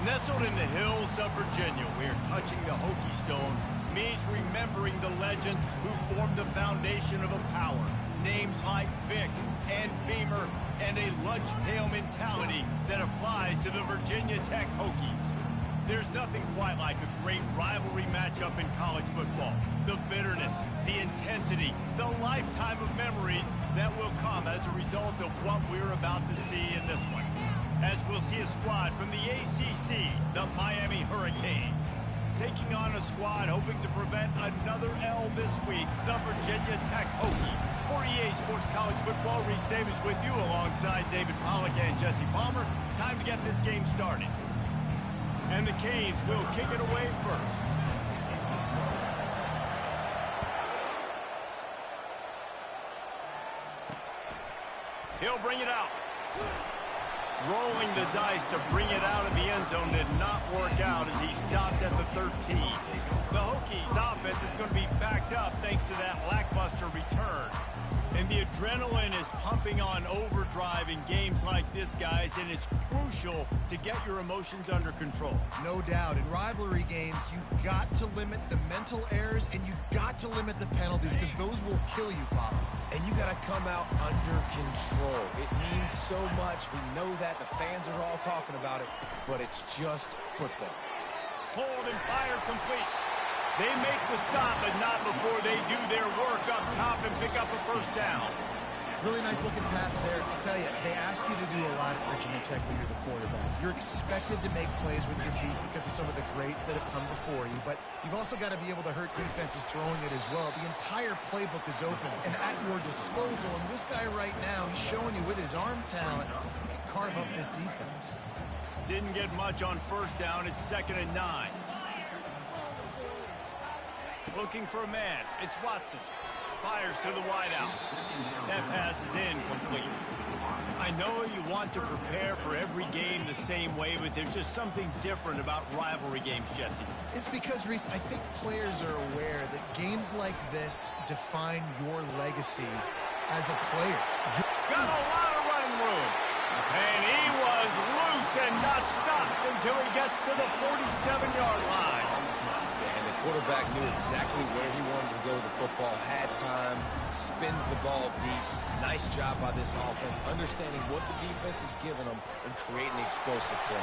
Nestled in the hills of Virginia, where touching the Hokie Stone means remembering the legends who formed the foundation of a power. Names like Vic and Beamer and a lunch pail mentality that applies to the Virginia Tech Hokies. There's nothing quite like a great rivalry matchup in college football. The bitterness, the intensity, the lifetime of memories that will come as a result of what we're about to see in this one. As we'll see a squad from the ACC, the Miami Hurricanes, taking on a squad hoping to prevent another L this week, the Virginia Tech Hokies. For EA Sports College Football, Reese Davis with you alongside David Pollack and Jesse Palmer. Time to get this game started. And the Canes will kick it away first. He'll bring it out. Rolling the dice to bring it out of the end zone did not work out as he stopped at the 13. The Hokies offense is going to be backed up thanks to that lackluster return. And the adrenaline is pumping on overdrive in games like this, guys, and it's crucial to get your emotions under control. No doubt. In rivalry games, you've got to limit the mental errors and you've got to limit the penalties because those will kill you, Pop. And you got to come out under control. It means so much. We know that. The fans are all talking about it, but it's just football. Hold and fire complete. They make the stop, but not before they do their work up top and pick up a first down. Really nice looking pass there. I'll tell you, they ask you to do a lot at Virginia Tech when you're the quarterback. You're expected to make plays with your feet because of some of the greats that have come before you, but you've also got to be able to hurt defenses throwing it as well. The entire playbook is open and at your disposal, and this guy right now, he's showing you with his arm talent, he can carve up this defense. Didn't get much on first down. It's 2nd and 9. Looking for a man. It's Watson. Fires to the wideout. That pass is incomplete. I know you want to prepare for every game the same way, but there's just something different about rivalry games, Jesse. It's because, Reese, I think players are aware that games like this define your legacy as a player. Got a lot of running room. And he was loose and not stopped until he gets to the 47-yard line. Quarterback knew exactly where he wanted to go with the football, had time, spins the ball deep. Nice job by this offense, understanding what the defense is giving them and creating the explosive play.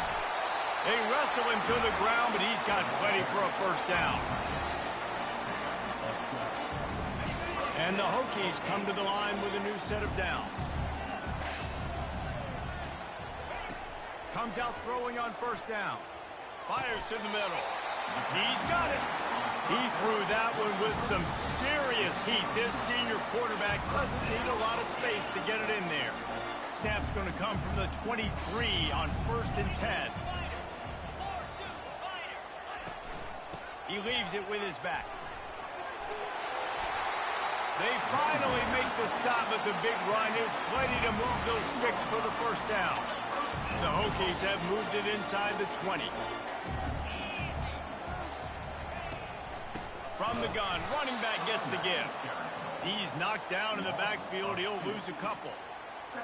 They wrestle him to the ground, but he's got plenty for a first down. And the Hokies come to the line with a new set of downs. Comes out throwing on first down. Fires to the middle. He's got it. He threw that one with some serious heat. This senior quarterback doesn't need a lot of space to get it in there. Snap's going to come from the 23 on 1st and 10. He leaves it with his back. They finally make the stop, but the big run is plenty to move those sticks for the first down. The Hokies have moved it inside the 20. From the gun, running back gets the give. He's knocked down in the backfield. He'll lose a couple.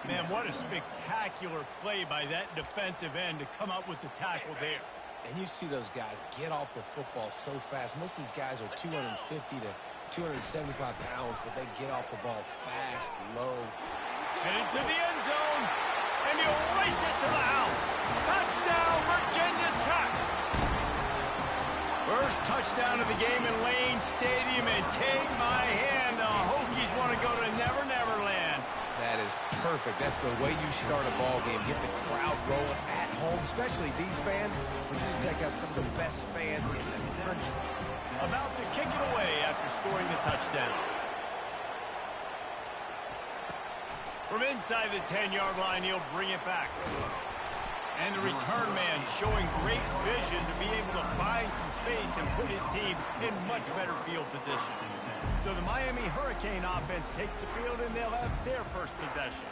Man, what a spectacular play by that defensive end to come up with the tackle there. And you see those guys get off the football so fast. Most of these guys are 250 to 275 pounds, but they get off the ball fast, low. Headed to the end zone, and he'll race it to the house. Touchdown, Virginia Tech. First touchdown of the game in Lane Stadium, and take my hand, the Hokies want to go to Never Never Land. That is perfect. That's the way you start a ball game. Get the crowd rolling at home, especially these fans. Virginia Tech has some of the best fans in the country. About to kick it away after scoring the touchdown. From inside the 10-yard line, he'll bring it back. And the return man showing great vision to be able to find some space and put his team in much better field position. So the Miami Hurricane offense takes the field, and they'll have their first possession.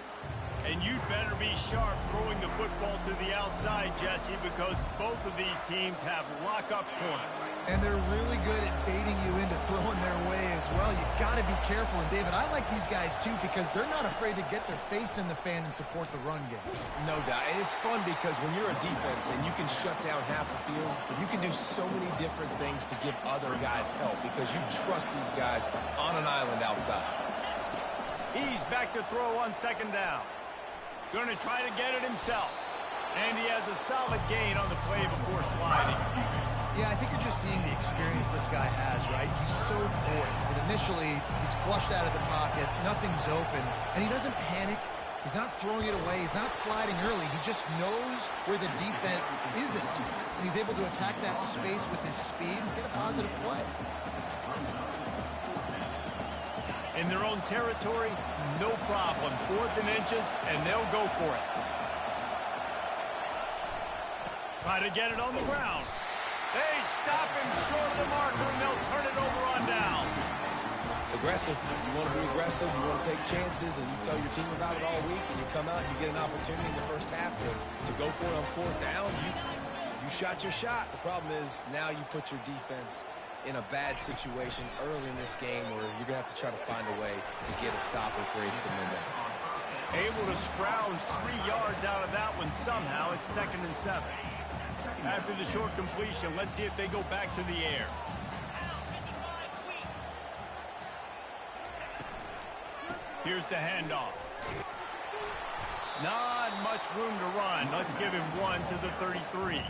And you'd better be sharp throwing the football to the outside, Jesse, because both of these teams have lock-up corners. And they're really good at baiting you into throwing their way as well. You got to be careful. And, David, I like these guys, too, because they're not afraid to get their face in the fan and support the run game. No doubt. And it's fun because when you're a defense and you can shut down half the field, you can do so many different things to give other guys help because you trust these guys on an island outside. He's back to throw on second down. Going to try to get it himself. And he has a solid gain on the play before sliding. Yeah, I think you're just seeing the experience this guy has, right? He's so poised that initially he's flushed out of the pocket, nothing's open, and he doesn't panic. He's not throwing it away. He's not sliding early. He just knows where the defense isn't, and he's able to attack that space with his speed and get a positive play. In their own territory, no problem. 4th and inches, and they'll go for it. Try to get it on the ground. They stop him short of the marker, and they'll turn it over on down. Aggressive. You want to be aggressive. You want to take chances, and you tell your team about it all week, and you come out and you get an opportunity in the first half to go for it on 4th down. You shot your shot. The problem is now you put your defense in a bad situation early in this game where you're going to have to try to find a way to get a stop or create some momentum. Able to scrounge 3 yards out of that one somehow. It's 2nd and 7. After the short completion, let's see if they go back to the air. Here's the handoff. Not much room to run. Let's give him 1 to the 33.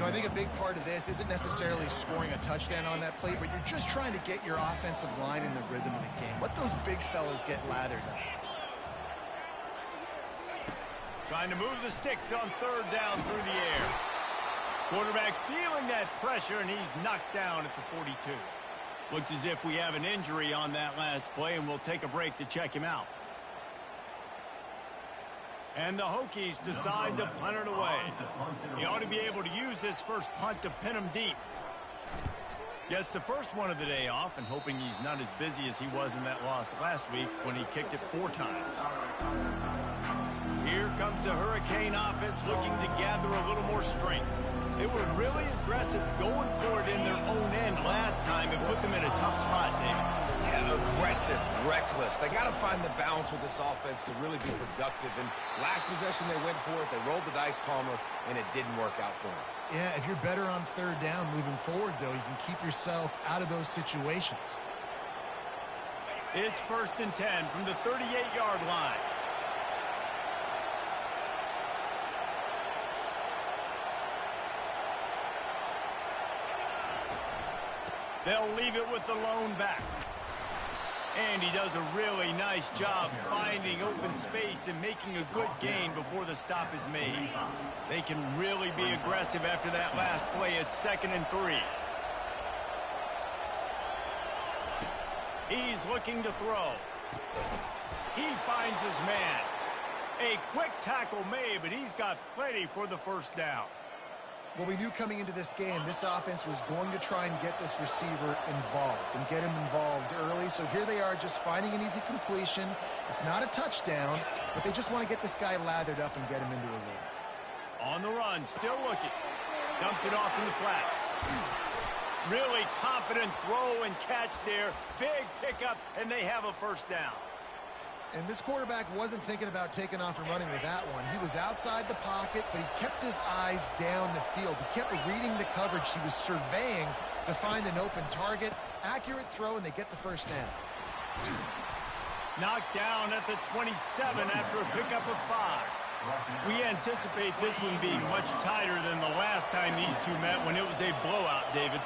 I think a big part of this isn't necessarily scoring a touchdown on that play, but you're just trying to get your offensive line in the rhythm of the game. Let those big fellas get lathered up. Trying to move the sticks on 3rd down through the air. Quarterback feeling that pressure, and he's knocked down at the 42. Looks as if we have an injury on that last play, and we'll take a break to check him out. And the Hokies decide to punt it away. He ought to be able to use this first punt to pin him deep. Gets the first one of the day off, and hoping he's not as busy as he was in that loss last week when he kicked it 4 times. Here comes the Hurricane offense looking to gather a little more strength. They were really aggressive going for it in their own end last time and put them in a tough spot, David. Yeah, aggressive, reckless. They got to find the balance with this offense to really be productive. And last possession they went for it. They rolled the dice, Palmer, and it didn't work out for them. Yeah, if you're better on 3rd down moving forward, though, you can keep yourself out of those situations. It's 1st and 10 from the 38-yard line. They'll leave it with the lone back. And he does a really nice job finding open space and making a good gain before the stop is made. They can really be aggressive after that last play. It's 2nd and 3. He's looking to throw. He finds his man. A quick tackle made, but he's got plenty for the 1st down. Well, we knew coming into this game, this offense was going to try and get this receiver involved and get him involved early. So here they are just finding an easy completion. It's not a touchdown, but they just want to get this guy lathered up and get him into a rhythm. On the run, still looking. Dumps it off in the flats. Really confident throw and catch there. Big pickup, and they have a 1st down. And this quarterback wasn't thinking about taking off and running with that one. He was outside the pocket, but he kept his eyes down the field. He kept reading the coverage. He was surveying to find an open target. Accurate throw, and they get the 1st down. Knocked down at the 27 after a pickup of 5. We anticipate this one being much tighter than the last time these two met when it was a blowout, David.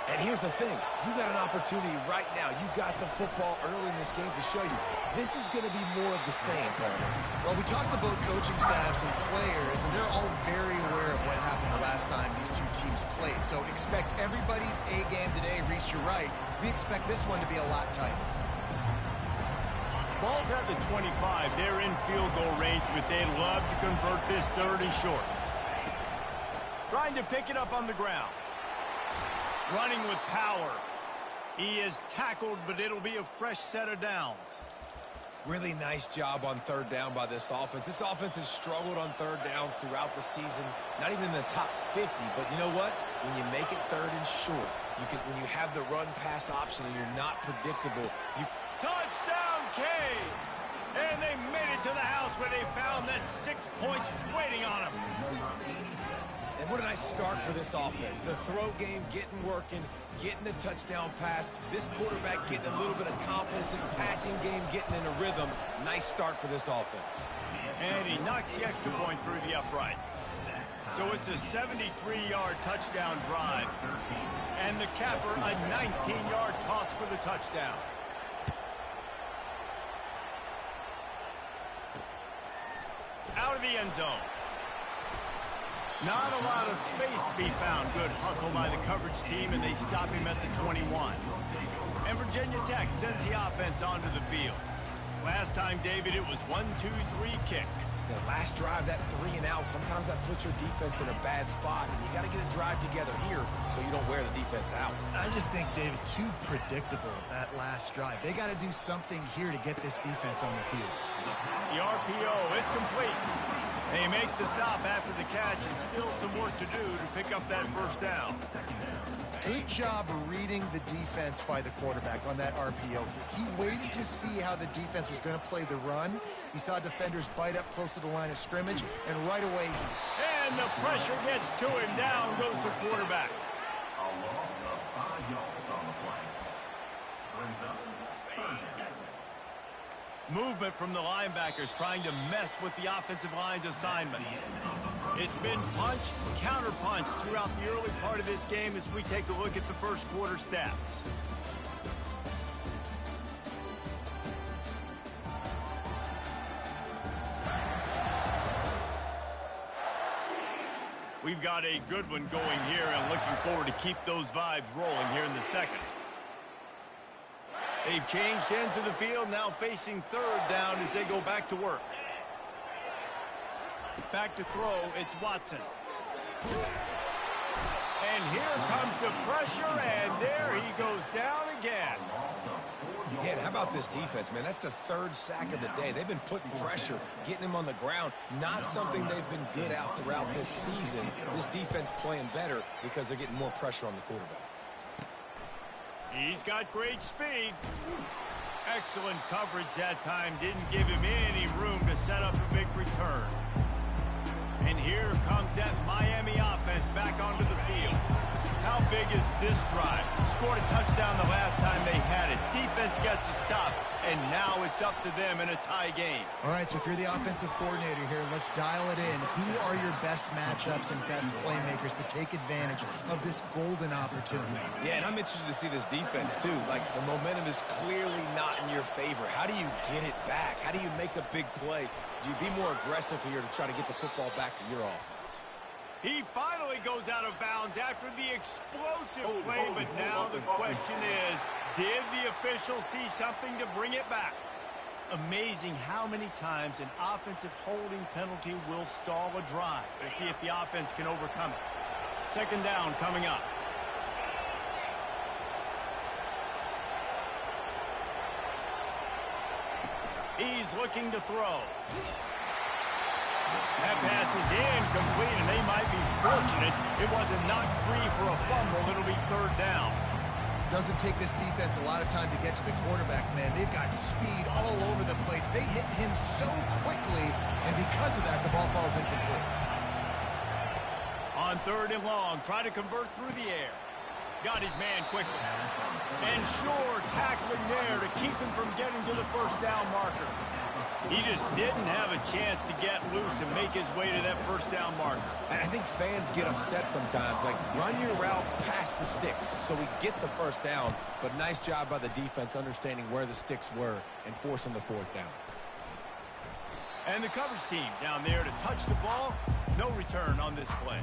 And here's the thing. You got an opportunity right now. You got the football early in this game to show you. This is going to be more of the same, Palmer. Well, we talked to both coaching staffs and players, and they're all very aware of what happened the last time these two teams played. So expect everybody's A game today. Reese, you're right. We expect this one to be a lot tighter. Ball's at the 25. They're in field goal range, but they'd love to convert this 3rd and short. Trying to pick it up on the ground. Running with power. He is tackled, but it'll be a fresh set of downs. Really nice job on third down by this offense. This offense has struggled on third downs throughout the season. Not even in the top 50, but you know what? When you make it third and short, when you have the run-pass option and you're not predictable, Touchdown, Canes! And they made it to the house where they found that 6 points waiting on them. And what a nice start for this offense. The throw game getting working, getting the touchdown pass. This quarterback getting a little bit of confidence. This passing game getting in a rhythm. Nice start for this offense. And he knocks the extra point through the uprights. So it's a 73-yard touchdown drive. And the capper, a 19-yard toss for the touchdown. Out of the end zone. Not a lot of space to be found. Good hustle by the coverage team, and they stop him at the 21. And Virginia Tech sends the offense onto the field. Last time, David, it was 1-2-3 kick. The last drive, that 3 and out, sometimes that puts your defense in a bad spot, and you got to get a drive together here so you don't wear the defense out. I just think, David, too predictable, that last drive. They got to do something here to get this defense on their heels. The RPO, it's complete. They make the stop after the catch, and still some work to do to pick up that first down. Good job reading the defense by the quarterback on that RPO. He waited to see how the defense was going to play the run. He saw defenders bite up close to the line of scrimmage, and right away... And the pressure gets to him. Down goes the quarterback. A loss of 5 yards on the play. Brings up 3rd down. Movement from the linebackers trying to mess with the offensive line's assignments. It's been punch, counter-punch throughout the early part of this game as we take a look at the first quarter stats. We've got a good one going here and looking forward to keep those vibes rolling here in the second. They've changed ends of the field, now facing third down as they go back to work. Back to throw, it's Watson. And here comes the pressure, and there he goes down again. Yeah, and how about this defense, man? That's the 3rd sack of the day. They've been putting pressure, getting him on the ground. Not something they've been good at throughout this season. This defense playing better because they're getting more pressure on the quarterback. He's got great speed. Excellent coverage that time. Didn't give him any room to set up a big return. And here comes that Miami offense back onto the field. How big is this drive? Scored a touchdown the last time they had it. Defense gets a stop, and now it's up to them in a tie game. All right, so if you're the offensive coordinator here, let's dial it in. Who are your best matchups and best playmakers to take advantage of this golden opportunity? Yeah, and I'm interested to see this defense, too. Like, the momentum is clearly not in your favor. How do you get it back? How do you make a big play? Do you be more aggressive here to try to get the football back to your offense? He finally goes out of bounds after the explosive play, but now the question is, did the official see something to bring it back? Amazing how many times an offensive holding penalty will stall a drive. We'll see if the offense can overcome it. 2nd down coming up. He's looking to throw. That pass is incomplete, and they might be fortunate it wasn't knocked free for a fumble. It'll be 3rd down. Doesn't take this defense a lot of time to get to the quarterback, man. They've got speed all over the place. They hit him so quickly, and because of that, the ball falls incomplete. On 3rd and long, try to convert through the air. Got his man quickly. And sure, tackling there to keep him from getting to the 1st down marker. He just didn't have a chance to get loose and make his way to that 1st down marker. I think fans get upset sometimes. Like, run your route past the sticks so we get the 1st down. But nice job by the defense understanding where the sticks were and forcing the 4th down. And the coverage team down there to touch the ball. No return on this play.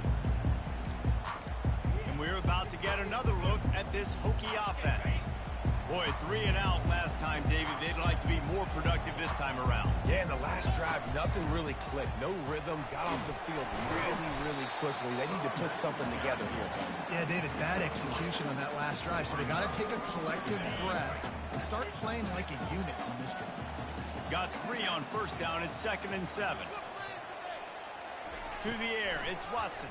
And we're about to get another look at this Hokie offense. Boy, 3 and out last time, David. They'd like to be more productive this time around. Yeah, in the last drive, nothing really clicked. No rhythm. Got off the field really quickly. They need to put something together here. Yeah, David, bad execution on that last drive. So they got to take a collective breath and start playing like a unit on this one. Got 3 on first down at 2nd and 7. To the air, it's Watson.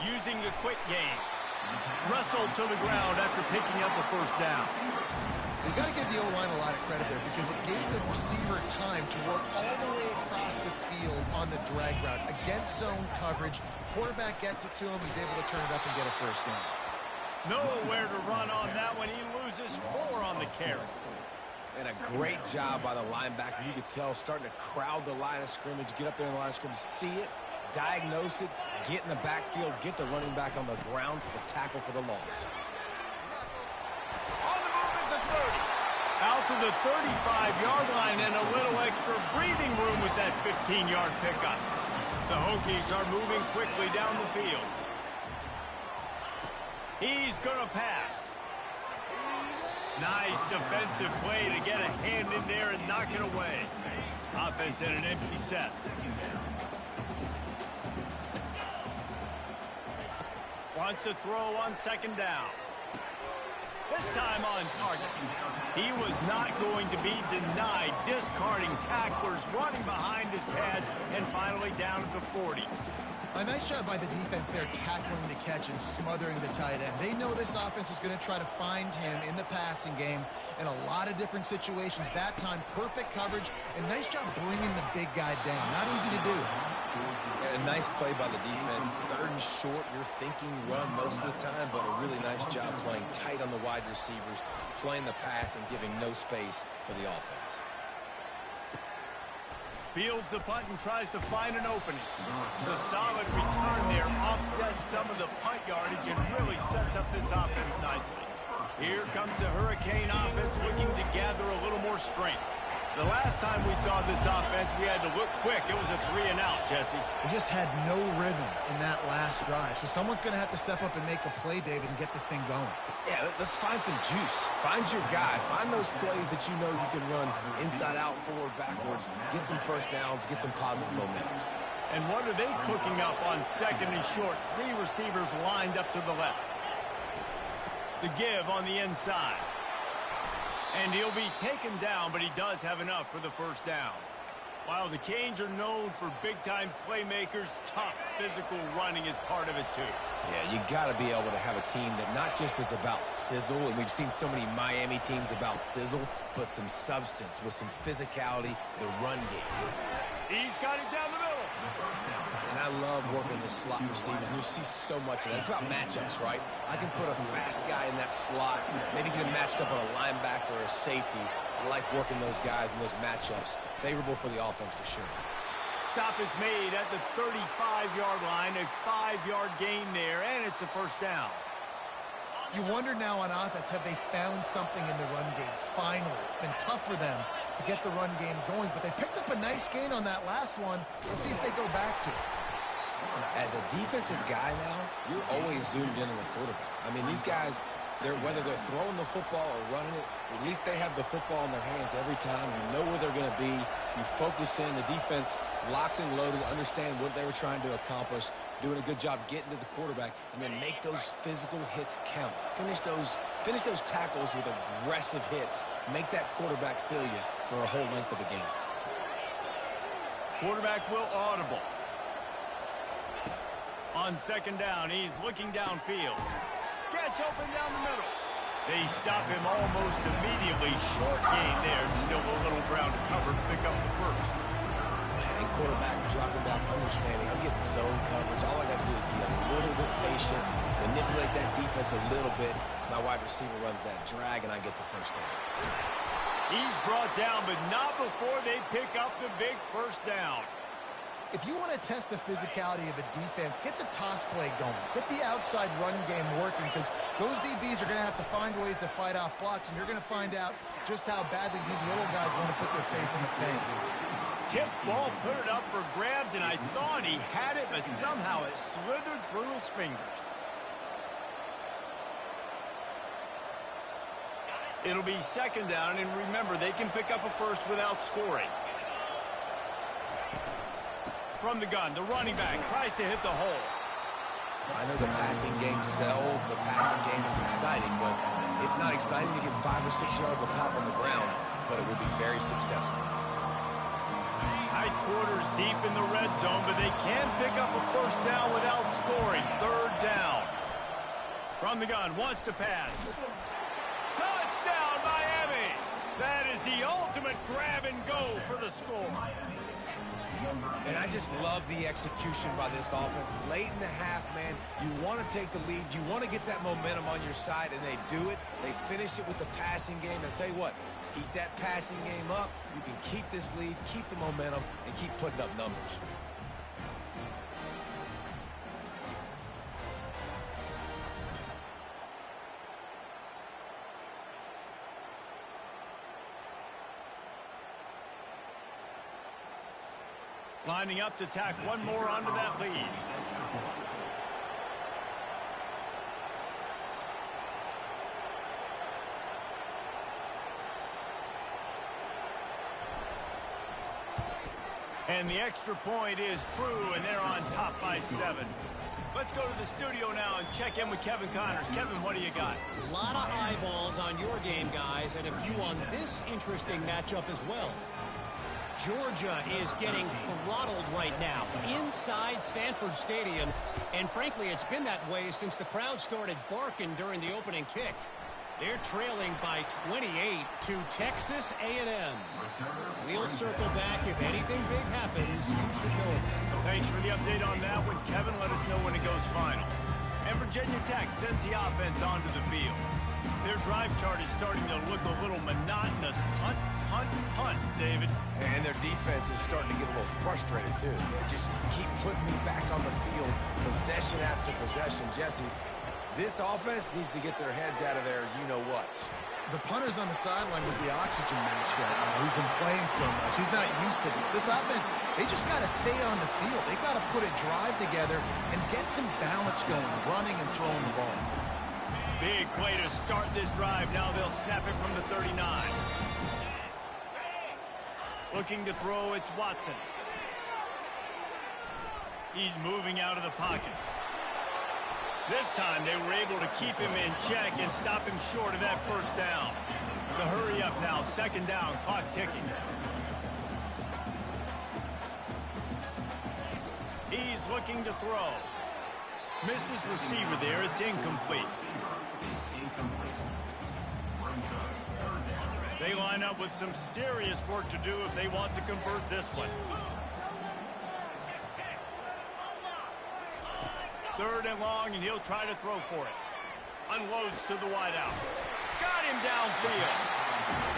Using the quick game. Russell to the ground after picking up the first down. You got to give the O-line a lot of credit there because it gave the receiver time to work all the way across the field on the drag route against zone coverage. Quarterback gets it to him. He's able to turn it up and get a first down. Nowhere to run on that one. He loses 4 on the carry. And a great job by the linebacker. You could tell starting to crowd the line of scrimmage, get up there in the line of scrimmage, see it, diagnose it, get in the backfield, get the running back on the ground for the tackle for the loss. On the move at the 30. Out to the 35-yard line and a little extra breathing room with that 15-yard pickup. The Hokies are moving quickly down the field. He's going to pass. Nice defensive play to get a hand in there and knock it away. Offense in an empty set. Wants to throw on 2nd down. This time on target. He was not going to be denied, discarding tacklers, running behind his pads, and finally down at the 40. A nice job by the defense there tackling the catch and smothering the tight end. They know this offense is going to try to find him in the passing game in a lot of different situations. That time, perfect coverage, and nice job bringing the big guy down. Not easy to do. And a nice play by the defense. 3rd and short, you're thinking run most of the time, but a really nice job playing tight on the wide receivers, playing the pass and giving no space for the offense. Fields the punt and tries to find an opening. The solid return there offsets some of the punt yardage and really sets up this offense nicely. Here comes the Hurricane offense looking to gather a little more strength. The last time we saw this offense, we had to look quick. It was a 3-and-out, Jesse. We just had no rhythm in that last drive. So someone's going to have to step up and make a play, David, and get this thing going. Yeah, let's find some juice. Find your guy. Find those plays that you know you can run inside out, forward, backwards. Get some first downs. Get some positive momentum. And what are they cooking up on 2nd and short? 3 receivers lined up to the left. The give on the inside. And he'll be taken down, but he does have enough for the first down. While the Canes are known for big-time playmakers, tough physical running is part of it too. Yeah, you got to be able to have a team that not just is about sizzle, and we've seen so many Miami teams about sizzle, but some substance with some physicality, the run game. He's got it down the middle. And I love working the slot receivers, and you see so much of that. It's about matchups, right? I can put a fast guy in that slot, maybe get him matched up on a linebacker or a safety. I like working those guys in those matchups. Favorable for the offense for sure. Stop is made at the 35-yard line, a 5-yard gain there, and it's a first down. You wonder now on offense, have they found something in the run game? Finally, it's been tough for them to get the run game going, but they picked up a nice gain on that last one. Let's see if they go back to it. As a defensive guy now, you're always zoomed in on the quarterback. I mean, these guys, whether they're throwing the football or running it, at least they have the football in their hands every time. You know where they're going to be. You focus in. The defense locked and loaded, understand what they were trying to accomplish, doing a good job getting to the quarterback, and then make those physical hits count. Finish those tackles with aggressive hits. Make that quarterback feel you for a whole length of a game. Quarterback will audible. On 2nd down, he's looking downfield. Gets open down the middle. They stop him almost immediately. Short gain there. Still a little ground to cover to pick up the first. And quarterback dropping back, understanding I'm getting zone coverage. All I got to do is be a little bit patient, manipulate that defense a little bit. My wide receiver runs that drag, and I get the first down. He's brought down, but not before they pick up the big first down. If you want to test the physicality of a defense, get the toss play going. Get the outside run game working, because those DBs are going to have to find ways to fight off blocks, and you're going to find out just how badly these little guys want to put their face in the fade. Tip ball, put it up for grabs, and I thought he had it, but somehow it slithered through his fingers. It'll be 2nd down, and remember, they can pick up a first without scoring. From the gun, the running back tries to hit the hole. I know the passing game sells, the passing game is exciting, but it's not exciting to get 5 or 6 yards of pop on the ground. but it will be very successful. Tight quarters deep in the red zone, but they can pick up a first down without scoring. Third down. From the gun, wants to pass. Touchdown, Miami! That is the ultimate grab and go for the score. And I just love the execution by this offense. Late in the half, man, you want to take the lead. You want to get that momentum on your side, and they do it. They finish it with the passing game. And I'll tell you what, keep that passing game up. You can keep this lead, keep the momentum, and keep putting up numbers. Lining up to tack one more onto that lead. And the extra point is true, and they're on top by 7. Let's go to the studio now and check in with Kevin Connors. Kevin, what do you got? A lot of eyeballs on your game, guys, and a few on this interesting matchup as well. Georgia is getting throttled right now inside Sanford Stadium, and frankly, it's been that way since the crowd started barking during the opening kick. They're trailing by 28 to Texas A&M. We'll circle back. If anything big happens, you should know it. Thanks for the update on that one, Kevin. Let us know when it goes final. And Virginia Tech sends the offense onto the field. Their drive chart is starting to look a little monotonous. Punt, punt, punt, David. And their defense is starting to get a little frustrated, too. They just keep putting me back on the field, possession after possession. Jesse, this offense needs to get their heads out of their you-know-whats. The punter's on the sideline with the oxygen mask right now. He's been playing so much. He's not used to this. This offense, they just got to stay on the field. They got to put a drive together and get some balance going, running and throwing the ball. Big play to start this drive. Now they'll snap it from the 39. Looking to throw, it's Watson. He's moving out of the pocket. This time they were able to keep him in check and stop him short of that first down. The hurry up now, second down, clock ticking. He's looking to throw. Missed his receiver there, it's incomplete. They line up with some serious work to do if they want to convert this one. Third and long, and he'll try to throw for it. Unloads to the wideout. Got him downfield.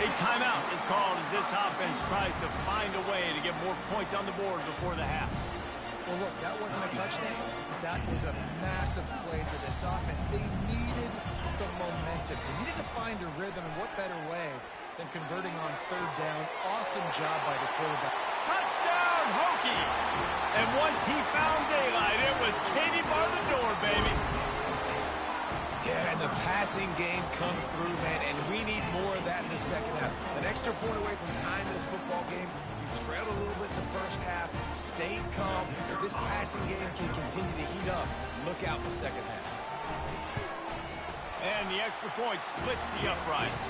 A timeout is called as this offense tries to find a way to get more points on the board before the half. Well, look, that wasn't a touchdown. That was a massive play for this offense. They needed some momentum. They needed to find a rhythm, and what better way than converting on third down. Awesome job by the quarterback. Touchdown, Hokies! And once he found daylight, it was Katie bar the door, baby. Yeah, and the passing game comes through, man, and we need more of that in the second half. An extra point away from tying this football game. You trailed a little bit in the first half, stayed calm. If this passing game can continue to heat up, look out in the second half. And the extra point splits the uprights.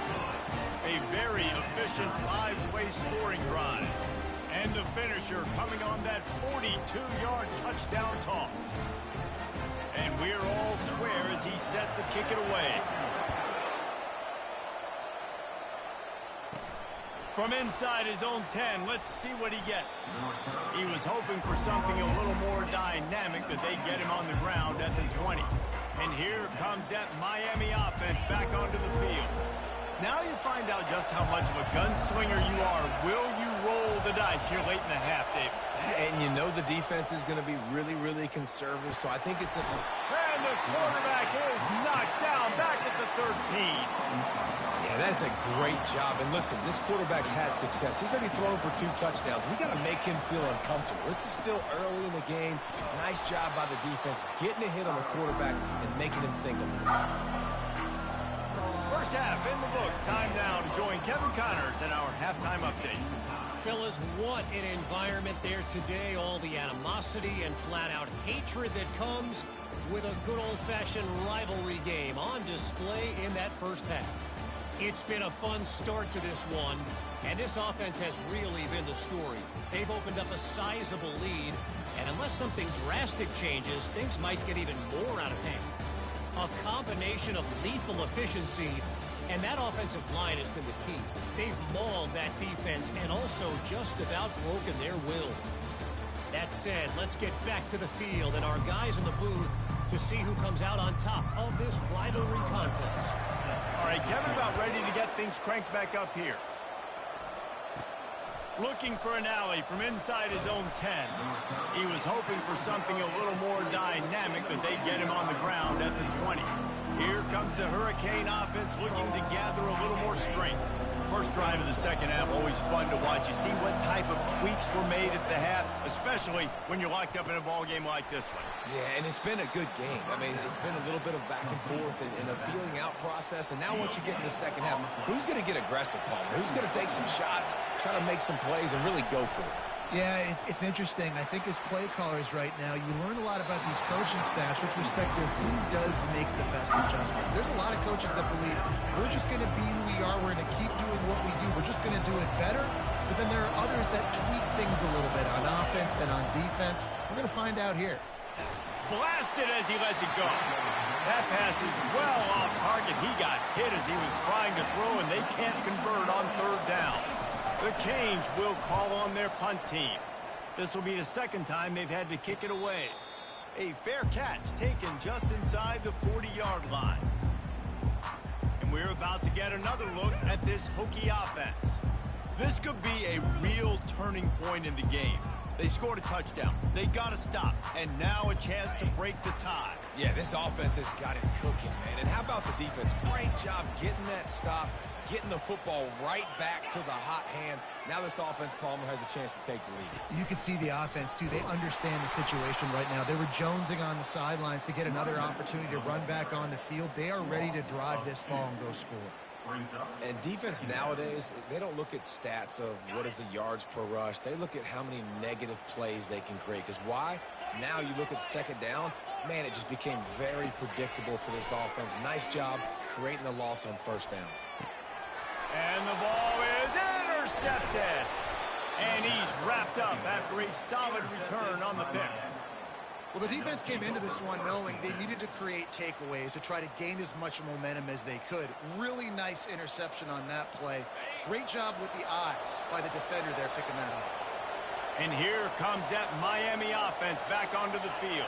A very efficient five-way scoring drive. And the finisher coming on that 42-yard touchdown toss. And we're all square as he's set to kick it away. From inside his own 10, let's see what he gets. He was hoping for something a little more dynamic, that they get him on the ground at the 20. And here comes that Miami offense back onto the field. Now you find out just how much of a gunslinger you are. Will you roll the dice here late in the half, Dave? And you know the defense is going to be really, really conservative, so I think it's a... And the quarterback is knocked down back at the 13. Yeah, that's a great job. And listen, this quarterback's had success. He's already thrown for 2 touchdowns. We got to make him feel uncomfortable. This is still early in the game. Nice job by the defense, getting a hit on the quarterback and making him think a little bit. First half in the books. Time now to join Kevin Connors in our halftime update. Fellas, what an environment there today. All the animosity and flat-out hatred that comes with a good old-fashioned rivalry game on display in that first half. It's been a fun start to this one, and this offense has really been the story. They've opened up a sizable lead, and unless something drastic changes, things might get even more out of hand. A combination of lethal efficiency, and that offensive line has been the key. They've mauled that defense and also just about broken their will. That said, let's get back to the field and our guys in the booth to see who comes out on top of this rivalry contest. All right, Kevin about ready to get things cranked back up here. Looking for an alley from inside his own 10. He was hoping for something a little more dynamic, but they get him on the ground at the 20. Here comes the Hurricane offense looking to gather a little more strength. First drive of the second half, always fun to watch. You see what type of tweaks were made at the half, especially when you're locked up in a ball game like this one. Yeah, and it's been a good game. I mean, it's been a little bit of back and forth and a feeling out process. And now once you get in the second half, who's going to get aggressive, Palmer? Who's going to take some shots, try to make some plays, and really go for it? Yeah, it's interesting. I think as play callers right now, you learn a lot about these coaching staffs with respect to who does make the best adjustments. There's a lot of coaches that believe we're just going to be who we are. We're going to keep doing what we do. We're just going to do it better. But then there are others that tweak things a little bit on offense and on defense. We're going to find out here. Blasted as he lets it go. That pass is well off target. He got hit as he was trying to throw, and they can't convert on third down. The Canes will call on their punt team. This will be the second time they've had to kick it away. A fair catch taken just inside the 40-yard line. And we're about to get another look at this Hokie offense. This could be a real turning point in the game. They scored a touchdown. They got to stop. And now a chance to break the tie. Yeah, this offense has got it cooking, man. And how about the defense? Great job getting that stop, getting the football right back to the hot hand. Now this offense, Palmer, has a chance to take the lead. You can see the offense, too. They understand the situation right now. They were jonesing on the sidelines to get another opportunity to run back on the field. They are ready to drive this ball and go score. And defense nowadays, they don't look at stats of what is the yards per rush. They look at how many negative plays they can create. Because why? Now you look at second down, man, it just became very predictable for this offense. Nice job creating the loss on first down. And the ball is intercepted. And he's wrapped up after a solid return on the pick. Well, the defense came into this one knowing they needed to create takeaways to try to gain as much momentum as they could. Really nice interception on that play. Great job with the eyes by the defender there picking that up. And here comes that Miami offense back onto the field.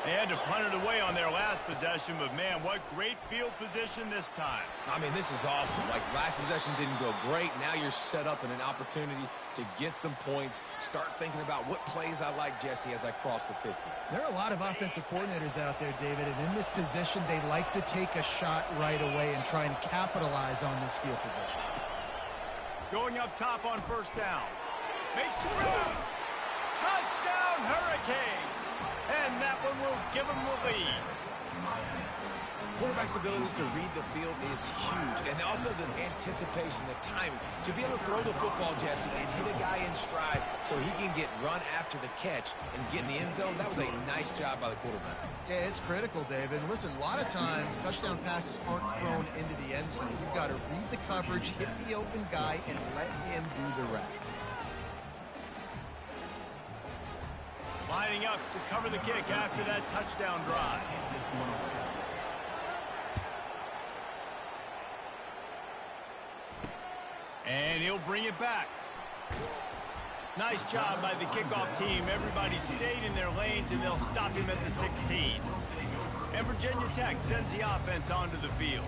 They had to punt it away on their last possession, but man, what great field position this time. I mean, this is awesome. Like, last possession didn't go great. Now you're set up in an opportunity to get some points. Start thinking about what plays I like, Jesse, as I cross the 50. There are a lot of offensive coordinators out there, David, and in this position, they like to take a shot right away and try and capitalize on this field position. Going up top on first down. Makes room. Touchdown, Hurricane. And that one will give them the lead. Quarterback's abilities to read the field is huge. And also the anticipation, the timing. To be able to throw the football, Jesse, and hit a guy in stride so he can get run after the catch and get in the end zone, that was a nice job by the quarterback. Yeah, it's critical, David. Listen, a lot of times touchdown passes aren't thrown into the end zone. You've got to read the coverage, hit the open guy, and let him do the rest. Lining up to cover the kick after that touchdown drive. And he'll bring it back. Nice job by the kickoff team. Everybody stayed in their lanes, and they'll stop him at the 16. And Virginia Tech sends the offense onto the field.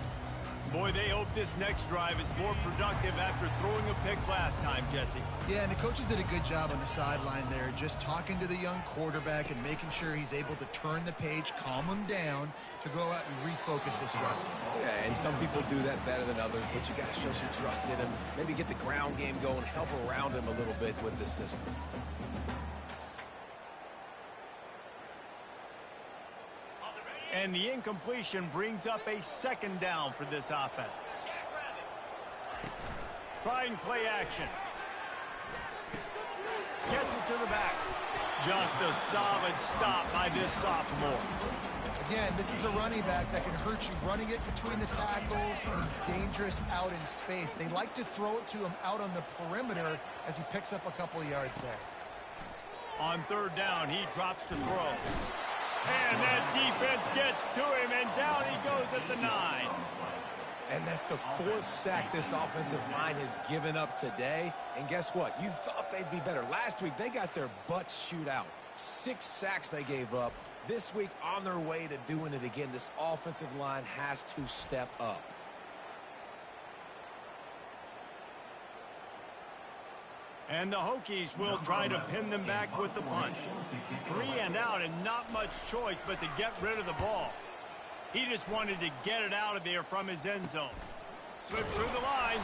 Boy, they hope this next drive is more productive after throwing a pick last time, Jesse. Yeah, and the coaches did a good job on the sideline there, just talking to the young quarterback and making sure he's able to turn the page, calm him down to go out and refocus this run. Yeah, and some people do that better than others, but you got to show some trust in him. Maybe get the ground game going, help around him a little bit with this system. And the incompletion brings up a second down for this offense. Trying play action. Gets it to the back. Just a solid stop by this sophomore. Again, this is a running back that can hurt you running it between the tackles, and he's dangerous out in space. They like to throw it to him out on the perimeter as he picks up a couple of yards there. On third down, he drops to throw. And that defense gets to him, and down he goes at the 9. And that's the 4th sack this offensive line has given up today. And guess what? You thought they'd be better. Last week, they got their butts chewed out. 6 sacks they gave up. This week, on their way to doing it again, this offensive line has to step up. And the Hokies will try to pin them back with the punt. 3 and out, and not much choice but to get rid of the ball. He just wanted to get it out of there from his end zone. Slipped through the line.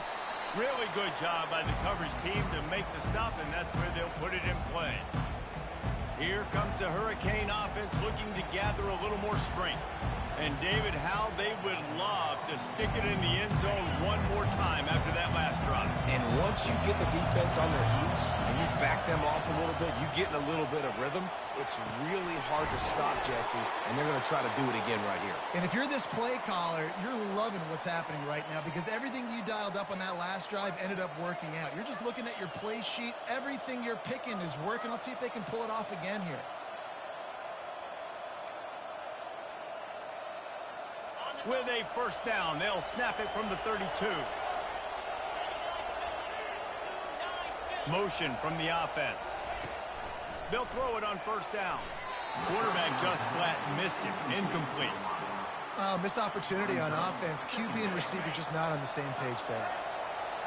Really good job by the coverage team to make the stop, and that's where they'll put it in play. Here comes the Hurricane offense looking to gather a little more strength. And David, how they would love to stick it in the end zone one more time after that last drive. And once you get the defense on their heels and you back them off a little bit, you get in a little bit of rhythm, it's really hard to stop, Jesse, and they're going to try to do it again right here. And if you're this play caller, you're loving what's happening right now because everything you dialed up on that last drive ended up working out. You're just looking at your play sheet. Everything you're picking is working. Let's see if they can pull it off again here. With a first down, they'll snap it from the 32. Motion from the offense. They'll throw it on first down. Quarterback just flat missed it. Incomplete. Missed opportunity on offense. QB and receiver just not on the same page there.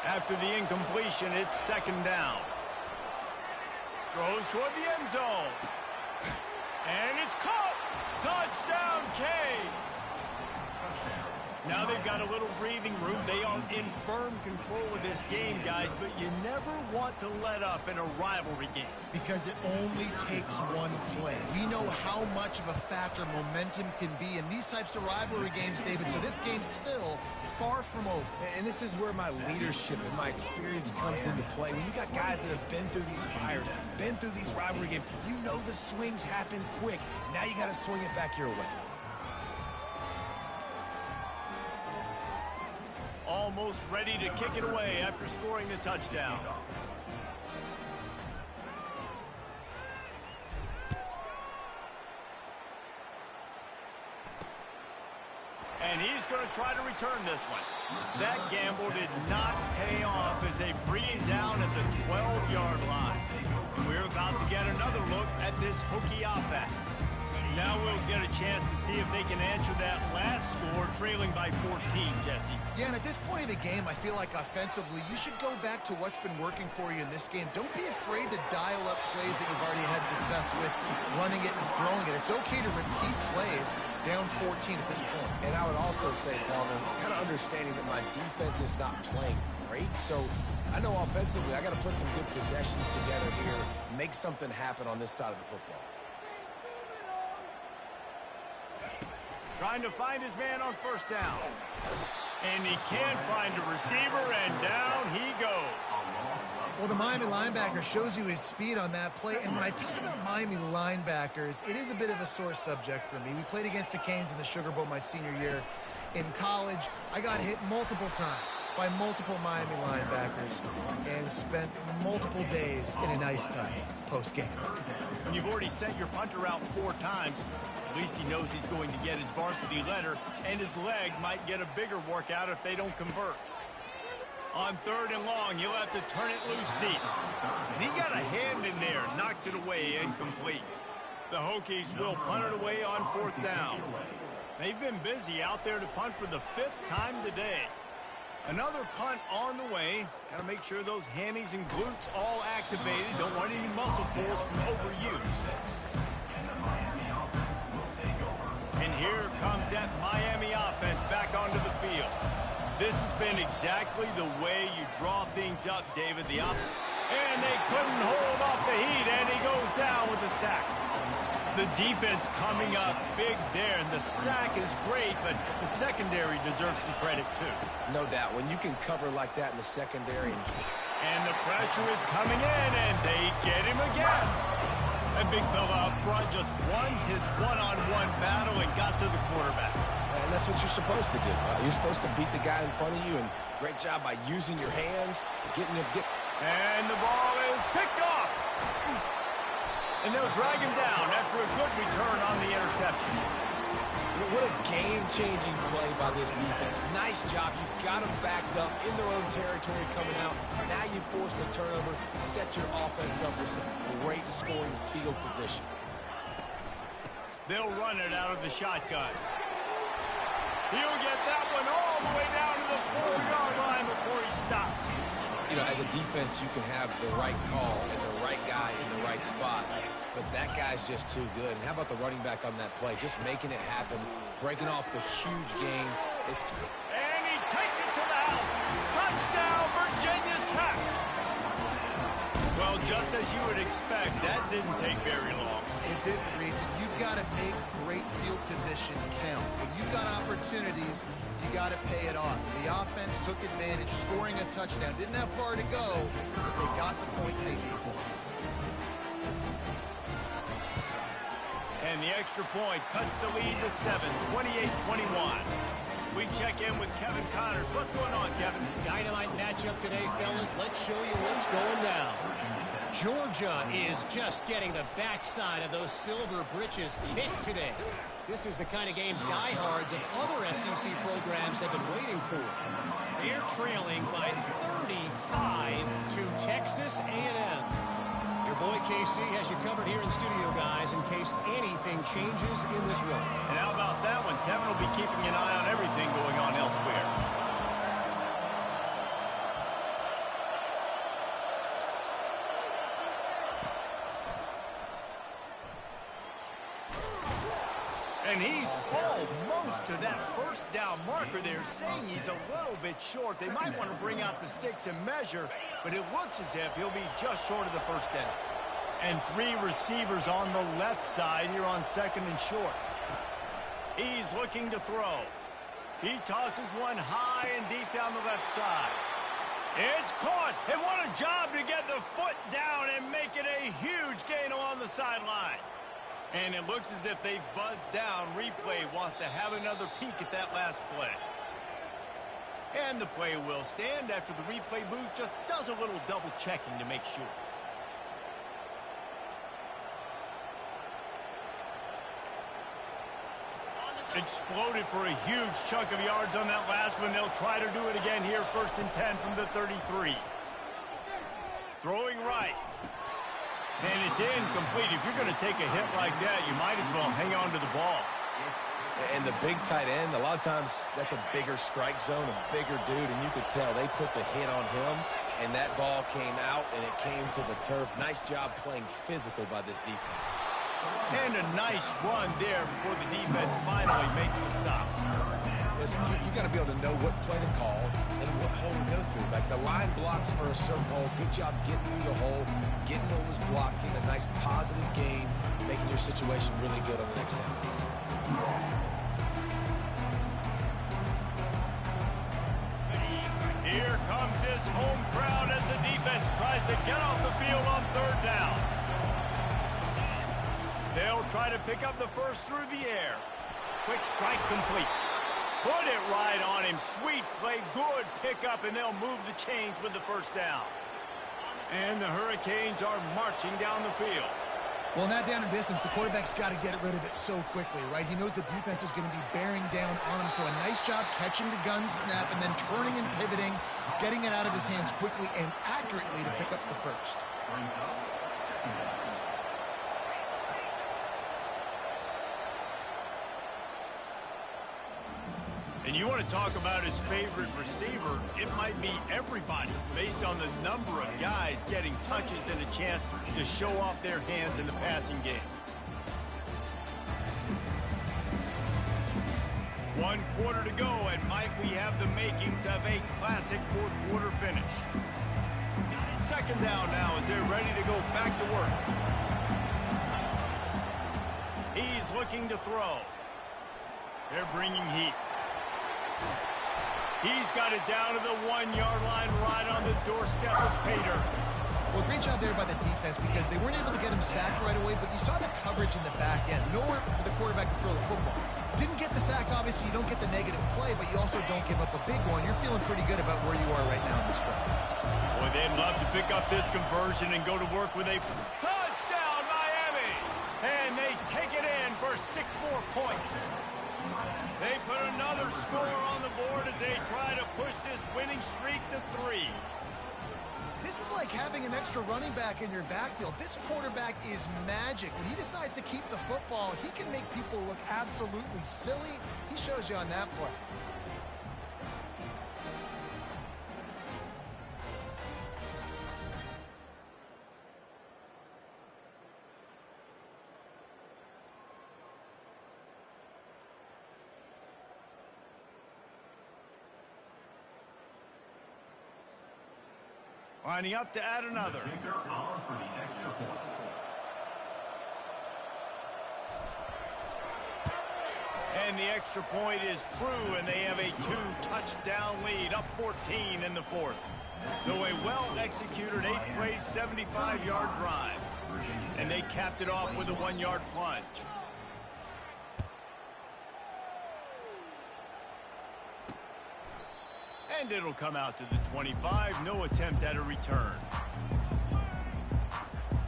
After the incompletion, it's second down. Throws toward the end zone. And it's caught. Touchdown, Canes. Now they've got a little breathing room. They are in firm control of this game, guys, but you never want to let up in a rivalry game. Because it only takes one play. We know how much of a factor momentum can be in these types of rivalry games, David, so this game's still far from over. And this is where my leadership and my experience comes into play. When you got guys that have been through these fires, been through these rivalry games, you know the swings happen quick. Now you got to swing it back your way. Almost ready to kick it away after scoring the touchdown. And he's going to try to return this one. That gamble did not pay off as they bring him down at the 12-yard line. And we're about to get another look at this Hokie offense. Now we'll get a chance to see if they can answer that last score, trailing by 14, Jesse. Yeah, and at this point of the game, I feel like offensively, you should go back to what's been working for you in this game. Don't be afraid to dial up plays that you've already had success with, running it and throwing it. It's okay to repeat plays down 14 at this point. And I would also say, Palmer, kind of understanding that my defense is not playing great, so I know offensively I got to put some good possessions together here, make something happen on this side of the football. Trying to find his man on first down. And he can't find a receiver, and down he goes. Well, the Miami linebacker shows you his speed on that play. And when I talk about Miami linebackers, it is a bit of a sore subject for me. We played against the Canes in the Sugar Bowl my senior year in college. I got hit multiple times by multiple Miami linebackers and spent multiple days in an ice tub post-game. When you've already sent your punter out 4 times, at least he knows he's going to get his varsity letter, and his leg might get a bigger workout if they don't convert. On third and long, you'll have to turn it loose deep. And he got a hand in there, knocks it away, incomplete. The Hokies will punt it away on fourth down. They've been busy out there to punt for the 5th time today. Another punt on the way. Got to make sure those hammies and glutes all activated. Don't want any muscle pulls from overuse. And here comes that Miami offense back onto the field. This has been exactly the way you draw things up, David. And they couldn't hold off the heat, and he goes down with a sack. The defense coming up big there, and the sack is great, but the secondary deserves some credit, too. No doubt. When you can cover like that in the secondary. And the pressure is coming in, and they get him again. That big fella up front just won his one-on-one battle and got to the quarterback. And that's what you're supposed to do. You're supposed to beat the guy in front of you, and great job by using your hands, getting him. And the ball is picked off. And they'll drag him down after a good return on the interception. What a game-changing play by this defense. Nice job. You've got them backed up in their own territory coming out. Now you force the turnover, set your offense up with some great scoring field position. They'll run it out of the shotgun. He'll get that one all the way down to the 4-yard line before he stops. You know, as a defense, you can have the right call and the right guy in the right spot, but that guy's just too good. And how about the running back on that play? Just making it happen, breaking off the huge game. And he takes it to the house. Touchdown, Virginia Tech. Well, just as you would expect, that didn't take very long. It didn't, Reese. You've got to make great field position count. When you've got opportunities, you got to pay it off. The offense took advantage, scoring a touchdown. Didn't have far to go, but they got the points they needed. And the extra point cuts the lead to 7, 28-21. We check in with Kevin Connors. What's going on, Kevin? Dynamite matchup today, fellas. Let's show you what's going down. Georgia is just getting the backside of those silver britches kicked today. This is the kind of game diehards of other SEC programs have been waiting for. They're trailing by 35 to Texas A&M. Your boy KC has you covered here in studio, guys, in case anything changes in this one. And how about that one? Kevin will be keeping an eye on everything going on elsewhere. And he's almost to that first down marker there, saying he's a little bit short. They might want to bring out the sticks and measure, but it looks as if he'll be just short of the first down. And 3 receivers on the left side here on 2nd and short. He's looking to throw. He tosses one high and deep down the left side. It's caught, and what a job to get the foot down and make it a huge gain along the sideline. And it looks as if they've buzzed down. Replay wants to have another peek at that last play. And the play will stand after the replay booth just does a little double checking to make sure. Exploded for a huge chunk of yards on that last one. They'll try to do it again here, 1st and 10 from the 33. Throwing right. And it's incomplete. If you're going to take a hit like that, you might as well hang on to the ball. And the big tight end, a lot of times that's a bigger strike zone, a bigger dude, and you could tell they put the hit on him, and that ball came out, and it came to the turf. Nice job playing physical by this defense. And a nice run there before the defense finally makes the stop. Listen, you got to be able to know what play to call and what hole to go through. Like the line blocks for a certain hole. Good job getting through the hole, getting what was blocking, a nice positive gain, making your situation really good on the next down. Here comes this home crowd as the defense tries to get off the field on 3rd down. They'll try to pick up the first through the air. Quick strike complete. Put it right on him. Sweet play, good pickup, and they'll move the chains with the first down. And the Hurricanes are marching down the field. Well, in that down and distance, the quarterback's got to get rid of it so quickly, right? He knows the defense is going to be bearing down on him, so a nice job catching the gun snap and then turning and pivoting, getting it out of his hands quickly and accurately to pick up the first. And you want to talk about his favorite receiver, it might be everybody based on the number of guys getting touches and a chance to show off their hands in the passing game. 1 quarter to go, and might we have the makings of a classic 4th quarter finish. 2nd down now as they're ready to go back to work. He's looking to throw. They're bringing heat. He's got it down to the 1-yard line right on the doorstep of Pater. Well, great job there by the defense because they weren't able to get him sacked right away, but you saw the coverage in the back end. Nowhere for the quarterback to throw the football. Didn't get the sack, obviously. You don't get the negative play, but you also don't give up a big one. You're feeling pretty good about where you are right now in this drive. Boy, they'd love to pick up this conversion and go to work with a touchdown, Miami! And they take it in for 6 more points. They put another score on the board as they try to push this winning streak to 3. This is like having an extra running back in your backfield. This quarterback is magic. When he decides to keep the football, he can make people look absolutely silly. He shows you on that play. Lining up to add another. Kicker on for the extra point. And the extra point is true, and they have a 2-touchdown lead, up 14 in the 4th. So a well-executed 8-play, 75-yard drive. And they capped it off with a 1-yard plunge. And it'll come out to the 25. No attempt at a return.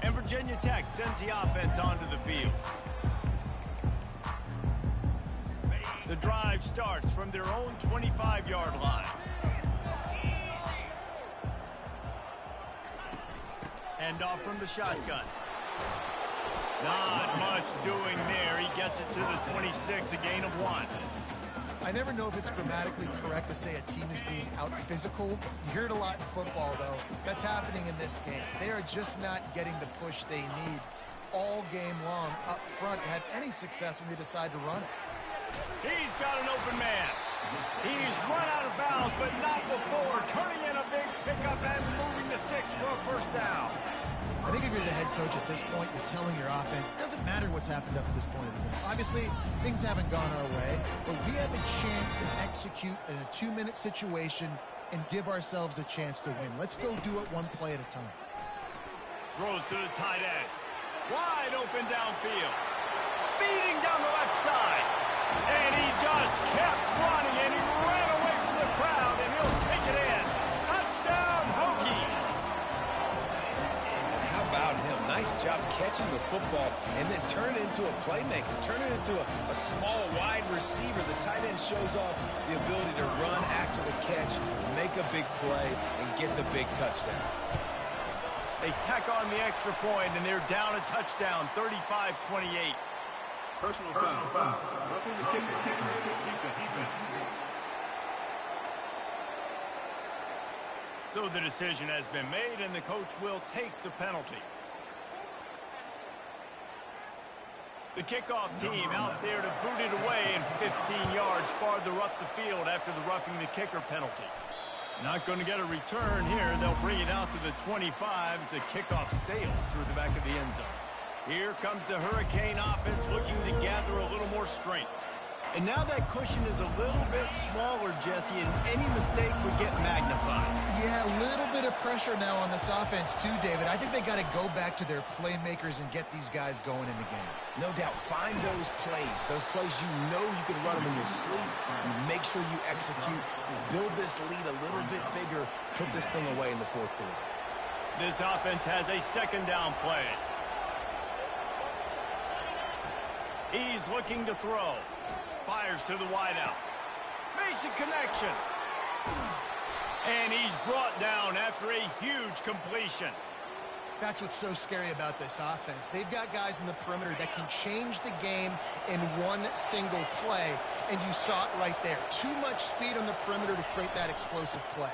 And Virginia Tech sends the offense onto the field. The drive starts from their own 25-yard line. Hand off from the shotgun. Not much doing there. He gets it to the 26, a gain of 1. I never know if it's grammatically correct to say a team is being out-physical. You hear it a lot in football, though. That's happening in this game. They are just not getting the push they need all game long up front to have any success when they decide to run it. He's got an open man. He's run out of bounds, but not before turning in a big pickup and moving the sticks for a 1st down. I think if you're the head coach at this point, you're telling your offense, it doesn't matter what's happened up to this point of the game. Obviously, things haven't gone our way, but we have a chance to execute in a 2-minute situation and give ourselves a chance to win. Let's go do it one play at a time. Throws to the tight end. Wide open downfield. Speeding down the left side. And he just kept running, and he ran away from the crowd, and he'll take it in. Touchdown, Hokies! How about him? Nice job catching the football and then turn it into a playmaker. Turn it into a small, wide receiver. The tight end shows off the ability to run after the catch, make a big play, and get the big touchdown. They tack on the extra point, and they're down a touchdown, 35-28. Personal foul. Roughing the kicker. Defense. So the decision has been made, and the coach will take the penalty. The kickoff team out there to boot it away and 15 yards farther up the field after the roughing the kicker penalty. Not going to get a return here. They'll bring it out to the 25 as the kickoff sails through the back of the end zone. Here comes the Hurricane offense looking to gather a little more strength. And now that cushion is a little bit smaller, Jesse, and any mistake would get magnified. Yeah, a little bit of pressure now on this offense too, David. I think they got to go back to their playmakers and get these guys going in the game. No doubt, find those plays you know you can run them in your sleep. You make sure you execute, build this lead a little bit bigger, put this thing away in the 4th quarter. This offense has a 2nd down play. He's looking to throw. Fires to the wideout. Makes a connection. And he's brought down after a huge completion. That's what's so scary about this offense. They've got guys in the perimeter that can change the game in one single play, and you saw it right there. Too much speed on the perimeter to create that explosive play.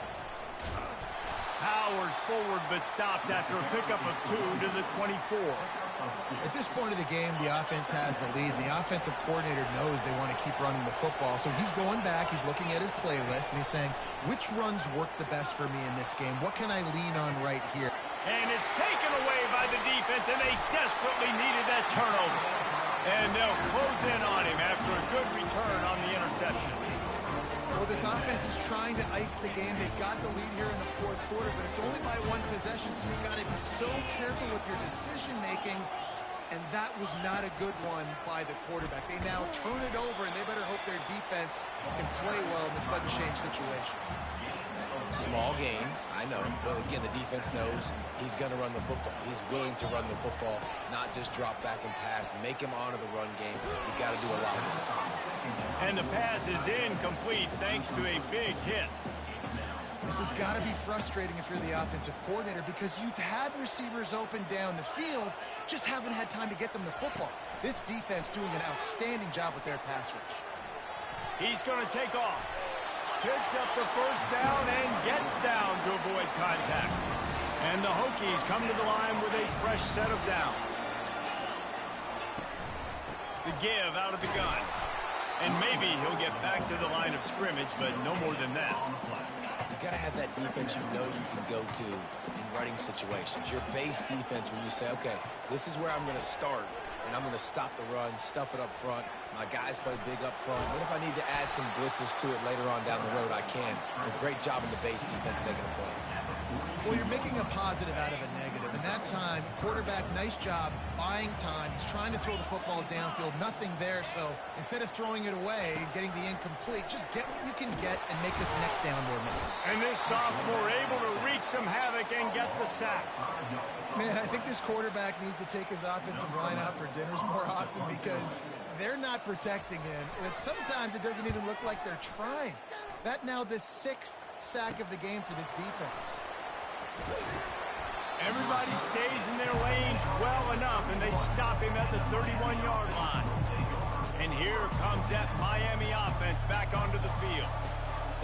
Powers forward but stopped after a pickup of 2 to the 24. At this point of the game, the offense has the lead, and the offensive coordinator knows they want to keep running the football. So he's going back, he's looking at his playlist, and he's saying, which runs work the best for me in this game? What can I lean on right here? And it's taken away by the defense, and they desperately needed that turnover. And they'll close in on him after a good return on the interception. Well, this offense is trying to ice the game. They've got the lead here in the fourth quarter, but it's only by one possession, so you've got to be so careful with your decision-making, and that was not a good one by the quarterback. They now turn it over, and they better hope their defense can play well in the sudden change situation. Small game, I know, but again, the defense knows he's going to run the football. He's willing to run the football, not just drop back and pass, make him honor the run game. You've got to do a lot of this. And the pass is incomplete thanks to a big hit. This has got to be frustrating if you're the offensive coordinator because you've had receivers open down the field, just haven't had time to get them the football. This defense doing an outstanding job with their pass rush. He's going to take off. Picks up the first down and gets down to avoid contact. And the Hokies come to the line with a fresh set of downs. The give out of the gun. And maybe he'll get back to the line of scrimmage, but no more than that. You got to have that defense you know you can go to in running situations. Your base defense where you say, okay, this is where I'm going to start, and I'm going to stop the run, stuff it up front. My guys play big up front. What if I need to add some blitzes to it later on down the road? I can. A great job in the base defense making a play. Well, you're making a positive out of a negative. And that time, quarterback, nice job buying time. He's trying to throw the football downfield. Nothing there. So instead of throwing it away and getting the incomplete, just get what you can get and make this next down more meaningful. And this sophomore able to wreak some havoc and get the sack. Man, I think this quarterback needs to take his offensive line out for dinners more often because they're not protecting him. And sometimes it doesn't even look like they're trying. That now the 6th sack of the game for this defense. Everybody stays in their lanes well enough, and they stop him at the 31-yard line. And here comes that Miami offense back onto the field.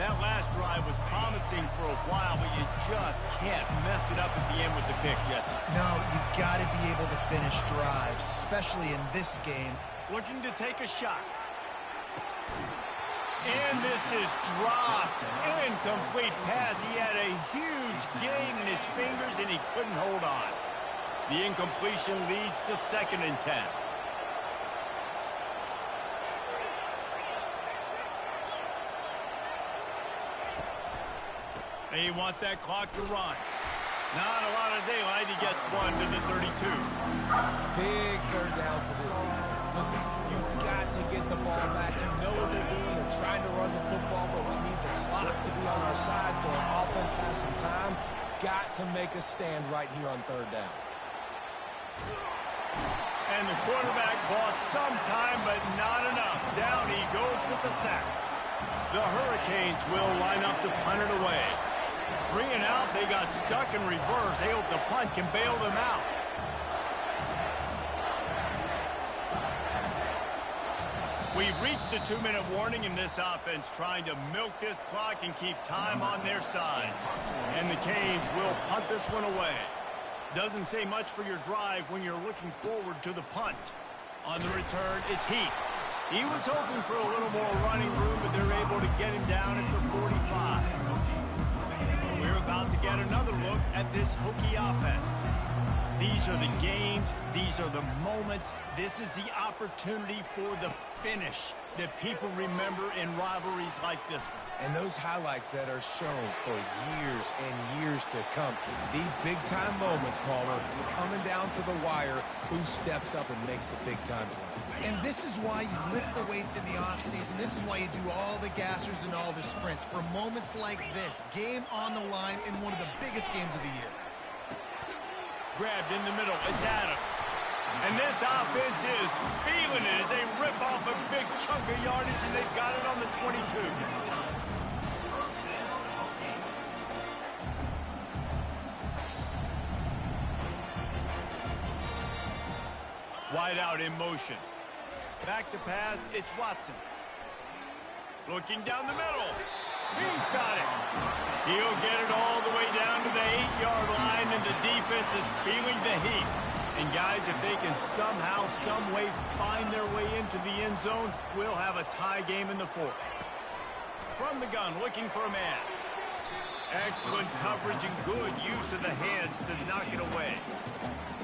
That last drive was promising for a while, but you just can't mess it up at the end with the pick, Jesse. No, you've got to be able to finish drives, especially in this game. Looking to take a shot. And this is dropped. Incomplete pass. He had a huge gain in his fingers, and he couldn't hold on. The incompletion leads to 2nd and 10. They want that clock to run. Not a lot of daylight. He gets 1 to the 32. Big third down for this defense. Listen, you've got to get the ball back. You know what they're doing. They're trying to run the football, but we need the clock to be on our side so our offense has some time. Got to make a stand right here on 3rd down. And the quarterback bought some time, but not enough. Down he goes with the sack. The Hurricanes will line up to punt it away. 3 and out, they got stuck in reverse. They hope the punt can bail them out. We've reached the 2-minute warning in this offense, trying to milk this clock and keep time on their side. And the Canes will punt this one away. Doesn't say much for your drive when you're looking forward to the punt. On the return, it's Heath. He was hoping for a little more running room, but they're able to get him down at the 45. We're about to get another look at this Hokie offense. These are the games. These are the moments. This is the opportunity for the finish that people remember in rivalries like this one. And those highlights that are shown for years and years to come. These big-time moments, Palmer, coming down to the wire, who steps up and makes the big-time play. And this is why you lift the weights in the offseason. This is why you do all the gassers and all the sprints. For moments like this, game on the line in one of the biggest games of the year. Grabbed in the middle, it's Adams. And this offense is feeling it as they rip off a big chunk of yardage, and they've got it on the 22. Wide out in motion. Back to pass, it's Watson. Looking down the middle. He's got it. He'll get it all the way down to the 8-yard line, and the defense is feeling the heat. And guys, if they can somehow, some way find their way into the end zone, we'll have a tie game in the 4th. From the gun, looking for a man. Excellent coverage and good use of the hands to knock it away.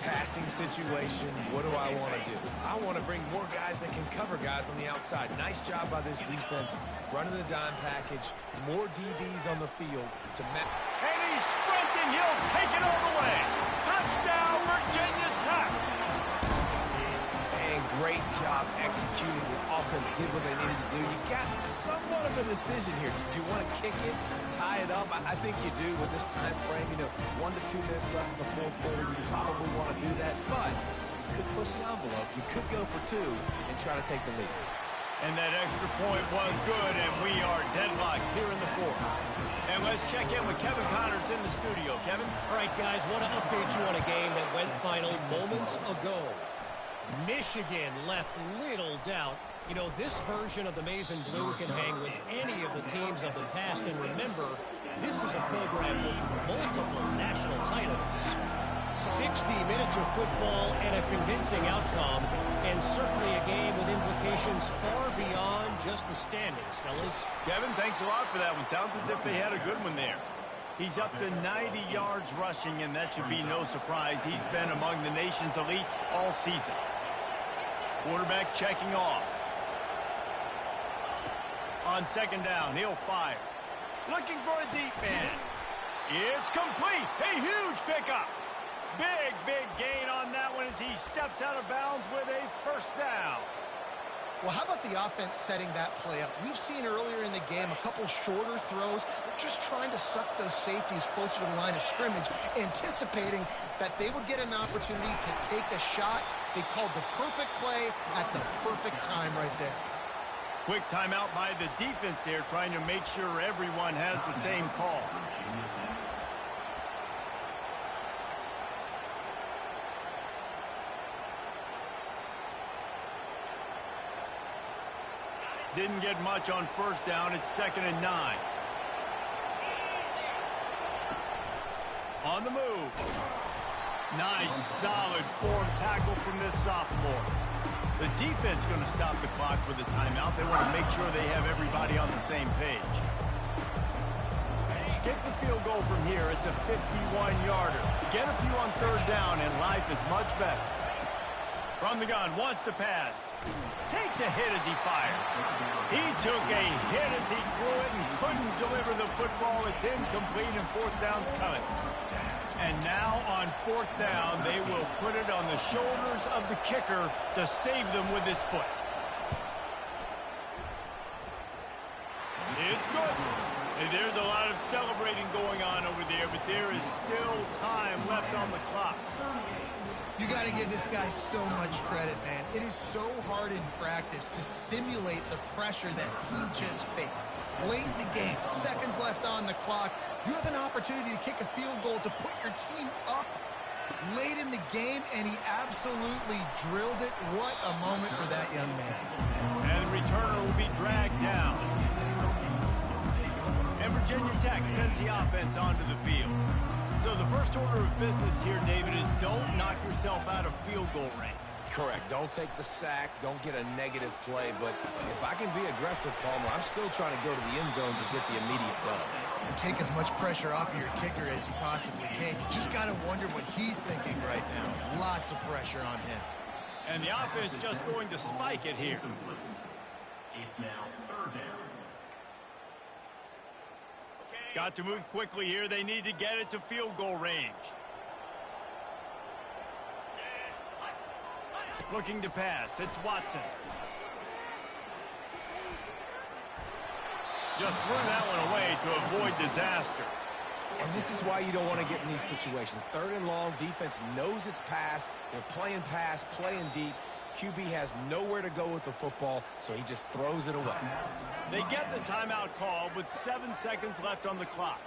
Passing situation, what do I want to do? I want to bring more guys that can cover guys on the outside. Nice job by this defense, running the dime package, more DBs on the field to match. And he's sprinting. He'll take it all the way. Touchdown, Virginia Tech. And great job executing. The offense did what they needed to do. You got somewhat of a decision here. Do you want to kick it, tie it up? I think you do with this time frame. 1 to 2 minutes left in the fourth quarter. You probably want to do that, but you could push the envelope. You could go for 2 and try to take the lead. And that extra point was good, and we are deadlocked here in the fourth. And let's check in with Kevin Connors in the studio. Kevin? All right, guys, want to update you on a game that went final moments ago. Michigan left little doubt. This version of the Maize and Blue can hang with any of the teams of the past. And remember, this is a program with multiple national titles. 60 minutes of football and a convincing outcome, and certainly a game with implications far beyond just the standings, fellas. Kevin, thanks a lot for that one. Sounds as if they had a good one there. He's up to 90 yards rushing, and that should be no surprise. He's been among the nation's elite all season. Quarterback checking off. On second down, he'll fire. Looking for a deep man. It's complete. A huge pickup. Big gain on that one as he steps out of bounds with a first down. Well, how about the offense setting that play up? We've seen earlier in the game a couple shorter throws. They're just trying to suck those safeties closer to the line of scrimmage, anticipating that they would get an opportunity to take a shot. They called the perfect play at the perfect time right there. Quick timeout by the defense there, trying to make sure everyone has the same call. Didn't get much on first down. It's 2nd and 9. On the move. Nice, solid form tackle from this sophomore. The defense going to stop the clock with a timeout. They want to make sure they have everybody on the same page. Get the field goal from here. It's a 51-yarder. Get a few on third down, and life is much better. From the gun, wants to pass. Takes a hit as he fires. He took a hit as he threw it and couldn't deliver the football. It's incomplete, and fourth down's coming. And now on fourth down, they will put it on the shoulders of the kicker to save them with his foot. It's good. And there's a lot of celebrating going on over there, but there is still time left on the clock. You got to give this guy so much credit, man. It is so hard in practice to simulate the pressure that he just faced. Late in the game, seconds left on the clock, you have an opportunity to kick a field goal to put your team up late in the game, and he absolutely drilled it. What a moment for that young man. And the returner will be dragged down. And Virginia Tech sends the offense onto the field. So the first order of business here, David, is don't knock yourself out of field goal range. Correct. Don't take the sack. Don't get a negative play. But if I can be aggressive, Palmer, I'm still trying to go to the end zone to get the immediate dub. And take as much pressure off of your kicker as you possibly can. You just got to wonder what he's thinking right now. Lots of pressure on him. And the offense just going to spike it here. It's now third down. Got to move quickly here. They need to get it to field goal range. Looking to pass. It's Watson. Just threw that one away to avoid disaster. And this is why you don't want to get in these situations. Third and long, defense knows it's pass. They're playing pass, playing deep. QB has nowhere to go with the football, so he just throws it away. They get the timeout call with 7 seconds left on the clock.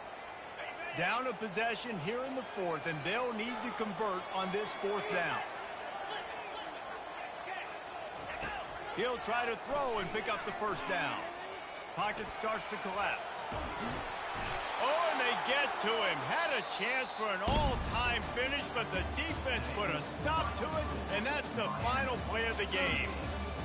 Down a possession here in the fourth, and they'll need to convert on this fourth down. He'll try to throw and pick up the first down. Pocket starts to collapse. Oh, and they get to him. Had a chance for an all-time finish, but the defense put a stop to it, and that's the final play of the game.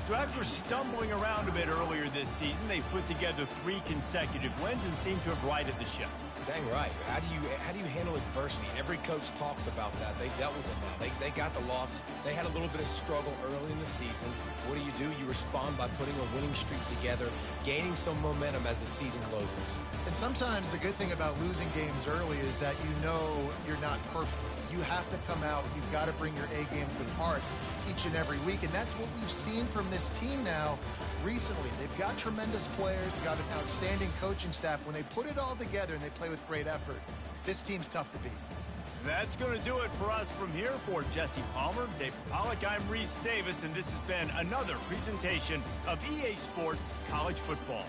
So after stumbling around a bit earlier this season, they put together 3 consecutive wins and seem to have righted the ship. Dang right. How do you handle adversity? Every coach talks about that. They dealt with it now. They got the loss. They had a little bit of struggle early in the season. What do? You respond by putting a winning streak together, gaining some momentum as the season closes. And sometimes the good thing about losing games early is that you know you're not perfect. You have to come out. You've got to bring your A game to the part each and every week. And that's what we've seen from this team now recently. They've got tremendous players, got an outstanding coaching staff. When they put it all together and they play with great effort, this team's tough to beat. That's going to do it for us from here. For Jesse Palmer, Dave Pollack, I'm Reese Davis, and this has been another presentation of EA Sports College Football.